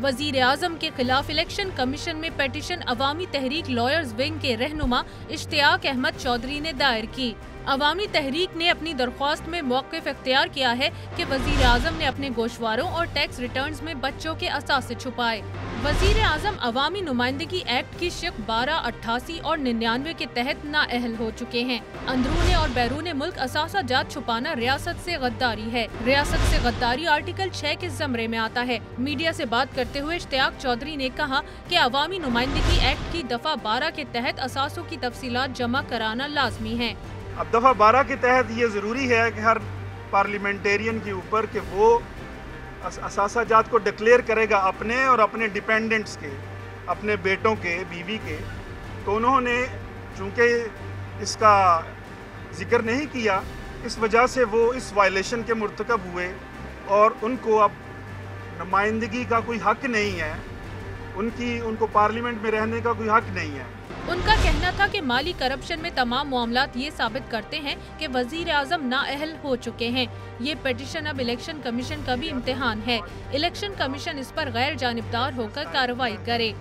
وزیر اعظم کے خلاف الیکشن کمیشن میں پیٹیشن عوامی تحریک لائرز ونگ کے رہنما اشتیاق احمد چودھری نے دائر کی۔ عوامی تحریک نے اپنی درخواست میں موقف اختیار کیا ہے کہ وزیر اعظم نے اپنے گوشواروں اور ٹیکس ریٹرنز میں بچوں کے اثاثے چھپائے۔ وزیر اعظم عوامی نمائندگی ایکٹ کی شق 12, 88 اور 99 کے تحت نااہل ہو چکے ہیں۔ اندرون اور بیرون ملک اثاثہ جات چھپانا ریاست سے غداری ہے۔ ریاست سے غداری آرٹیکل 6 کے زمرے میں آتا ہے۔ میڈیا سے بات کرتے ہوئے اشتیاق چودھری نے کہا کہ عوامی نمائندگی ایکٹ کی دفعہ 12 کے تحت اثاثوں کی تفصیلات جمع کرانا لازمی ہے۔ اب دفعہ 12 کے تحت یہ ضروری ہے کہ ہر پارلیمنٹیرین کے اوپر کہ وہ اثاثہ جات کو ڈکلیئر کرے گا اپنے اور اپنے ڈیپینڈنٹس کے، اپنے بیٹوں کے، بیوی کے۔ تو انہوں نے چونکہ اس کا ذکر نہیں کیا، اس وجہ سے وہ اس وائلیشن کے مرتکب ہوئے اور ان کو اب نمائندگی کا کوئی حق نہیں ہے، ان کو پارلیمنٹ میں رہنے کا کوئی حق نہیں ہے۔ ان کا کہنا تھا کہ مالی کرپشن میں تمام معاملات یہ ثابت کرتے ہیں کہ وزیر اعظم نااہل ہو چکے ہیں۔ یہ پیٹیشن اب الیکشن کمیشن کا بھی امتحان ہے۔ الیکشن کمیشن اس پر غیر جانبدار ہو کر کارروائی کرے۔